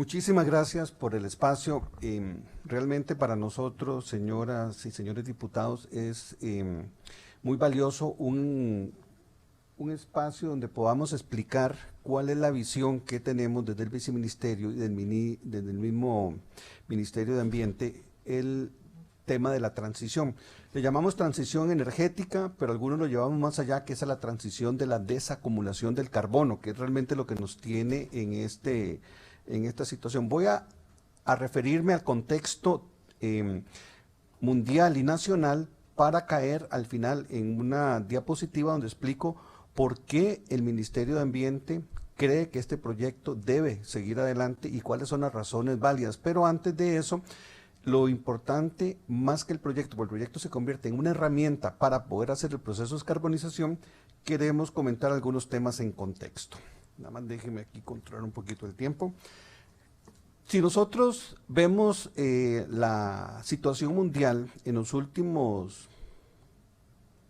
Muchísimas gracias por el espacio. Realmente para nosotros, señoras y señores diputados, es muy valioso un espacio donde podamos explicar cuál es la visión que tenemos desde el viceministerio y desde el mismo Ministerio de Ambiente, el tema de la transición. Le llamamos transición energética, pero algunos lo llevamos más allá, que es a la transición de la desacumulación del carbono, que es realmente lo que nos tiene en esta situación. Voy a referirme al contexto mundial y nacional para caer al final en una diapositiva donde explico por qué el Ministerio de Ambiente cree que este proyecto debe seguir adelante y cuáles son las razones válidas. Pero antes de eso, lo importante, más que el proyecto, porque el proyecto se convierte en una herramienta para poder hacer el proceso de descarbonización, queremos comentar algunos temas en contexto. Nada más déjeme aquí controlar un poquito el tiempo. Si nosotros vemos la situación mundial en los últimos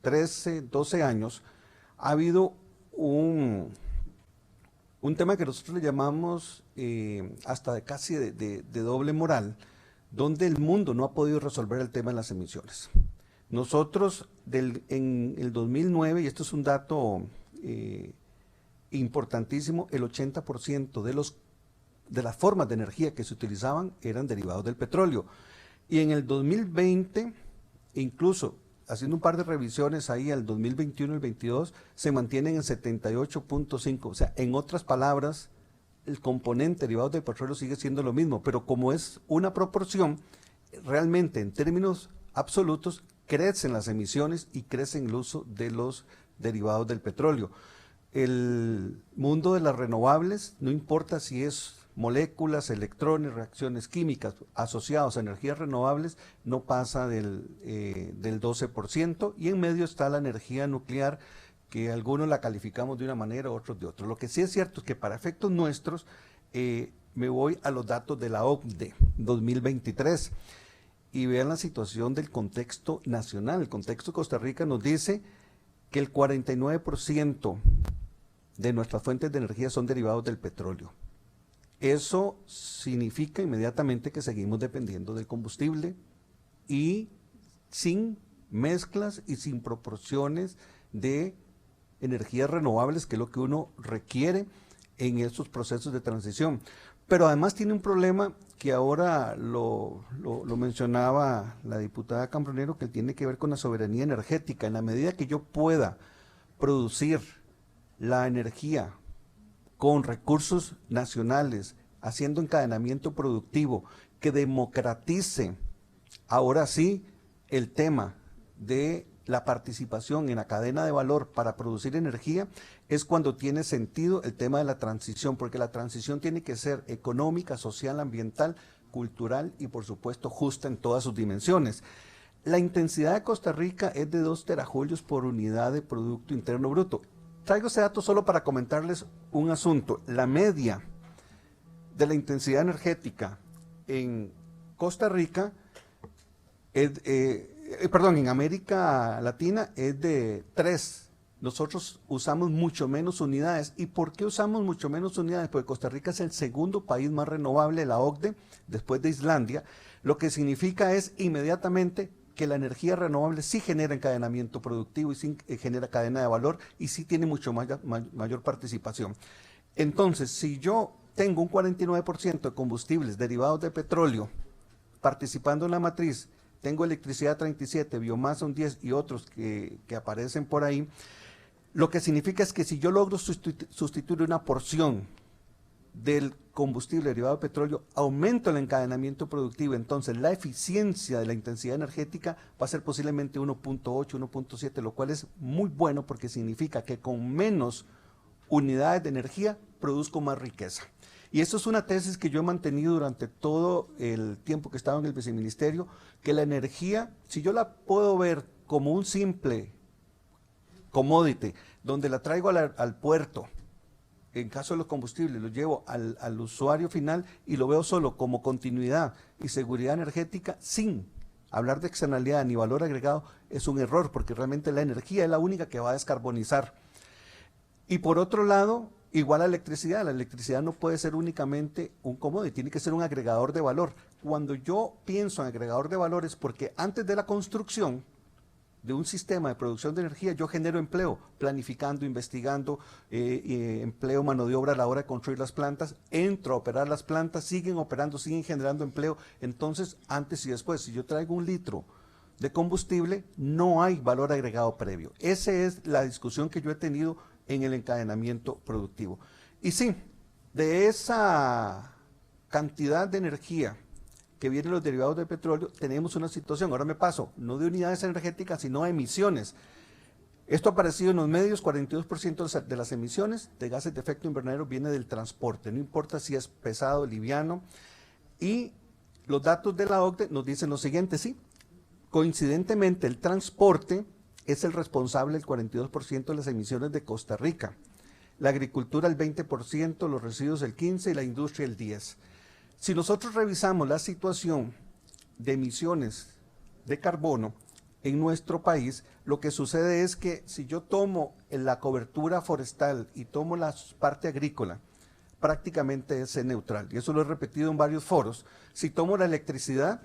13, 12 años, ha habido un tema que nosotros le llamamos hasta casi de doble moral, donde el mundo no ha podido resolver el tema de las emisiones. Nosotros en el 2009, y esto es un dato importantísimo, el 80% de las formas de energía que se utilizaban eran derivados del petróleo. Y en el 2020, incluso haciendo un par de revisiones ahí al 2021 y el 2022, se mantienen en 78.5. O sea, en otras palabras, el componente derivado del petróleo sigue siendo lo mismo, pero como es una proporción, realmente en términos absolutos crecen las emisiones y crece el uso de los derivados del petróleo. El mundo de las renovables, no importa si es moléculas, electrones, reacciones químicas asociados a energías renovables, no pasa del 12%, y en medio está la energía nuclear, que algunos la calificamos de una manera, otros de otra. Lo que sí es cierto es que para efectos nuestros, me voy a los datos de la OCDE 2023, y vean la situación del contexto nacional. El contexto de Costa Rica nos dice que el 49% de nuestras fuentes de energía son derivados del petróleo. Eso significa inmediatamente que seguimos dependiendo del combustible y sin mezclas y sin proporciones de energías renovables, que es lo que uno requiere en estos procesos de transición. Pero además tiene un problema que ahora lo mencionaba la diputada Cambronero, que tiene que ver con la soberanía energética. En la medida que yo pueda producir la energía con recursos nacionales, haciendo encadenamiento productivo, que democratice ahora sí el tema de la participación en la cadena de valor para producir energía, es cuando tiene sentido el tema de la transición, porque la transición tiene que ser económica, social, ambiental, cultural y por supuesto justa en todas sus dimensiones. La intensidad de Costa Rica es de 2 terajulios por unidad de Producto Interno Bruto. Traigo ese dato solo para comentarles un asunto. La media de la intensidad energética en Costa Rica, en América Latina es de 3. Nosotros usamos mucho menos unidades. ¿Y por qué usamos mucho menos unidades? Porque Costa Rica es el segundo país más renovable de la OCDE, después de Islandia, lo que significa es inmediatamente que la energía renovable sí genera encadenamiento productivo y sí genera cadena de valor y sí tiene mucho mayor participación. Entonces, si yo tengo un 49% de combustibles derivados de petróleo participando en la matriz, tengo electricidad 37, biomasa un 10 y otros que aparecen por ahí, lo que significa es que si yo logro sustituir una porción del combustible derivado de petróleo, aumento el encadenamiento productivo, entonces la eficiencia de la intensidad energética va a ser posiblemente 1.8, 1.7, lo cual es muy bueno porque significa que con menos unidades de energía produzco más riqueza. Y eso es una tesis que yo he mantenido durante todo el tiempo que he estado en el viceministerio, que la energía, si yo la puedo ver como un simple commodity, donde la traigo al puerto, en caso de los combustibles, lo llevo al usuario final y lo veo solo como continuidad y seguridad energética, sin hablar de externalidad ni valor agregado, es un error, porque realmente la energía es la única que va a descarbonizar. Y por otro lado, Igual la electricidad no puede ser únicamente un commodity, tiene que ser un agregador de valor. Cuando yo pienso en agregador de valor es porque antes de la construcción de un sistema de producción de energía, yo genero empleo, planificando, investigando, empleo, mano de obra a la hora de construir las plantas, entro a operar las plantas, siguen operando, siguen generando empleo. Entonces, antes y después, si yo traigo un litro de combustible, no hay valor agregado previo. Esa es la discusión que yo he tenido en el encadenamiento productivo. Y sí, de esa cantidad de energía que vienen los derivados del petróleo, tenemos una situación, ahora me paso, no de unidades energéticas, sino de emisiones. Esto ha aparecido en los medios, 42% de las emisiones de gases de efecto invernadero viene del transporte, no importa si es pesado, liviano, y los datos de la OCDE nos dicen lo siguiente, sí, coincidentemente el transporte es el responsable del 42% de las emisiones de Costa Rica, la agricultura el 20%, los residuos el 15% y la industria el 10%. Si nosotros revisamos la situación de emisiones de carbono en nuestro país, lo que sucede es que si yo tomo la cobertura forestal y tomo la parte agrícola, prácticamente es neutral. Y eso lo he repetido en varios foros. Si tomo la electricidad,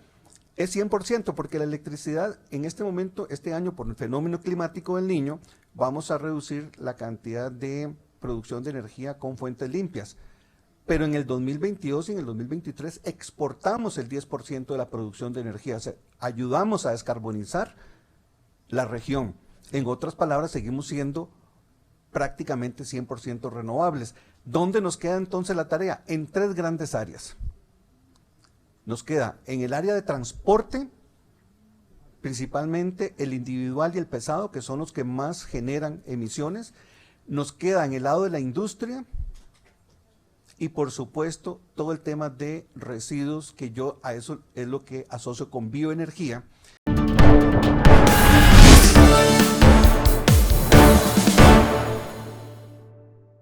es 100%, porque la electricidad en este momento, este año, por el fenómeno climático del Niño, vamos a reducir la cantidad de producción de energía con fuentes limpias. Pero en el 2022 y en el 2023 exportamos el 10% de la producción de energía, o sea, ayudamos a descarbonizar la región. En otras palabras, seguimos siendo prácticamente 100% renovables. ¿Dónde nos queda entonces la tarea? En tres grandes áreas. Nos queda en el área de transporte, principalmente el individual y el pesado, que son los que más generan emisiones. Nos queda en el lado de la industria, y por supuesto todo el tema de residuos, que yo a eso es lo que asocio con bioenergía.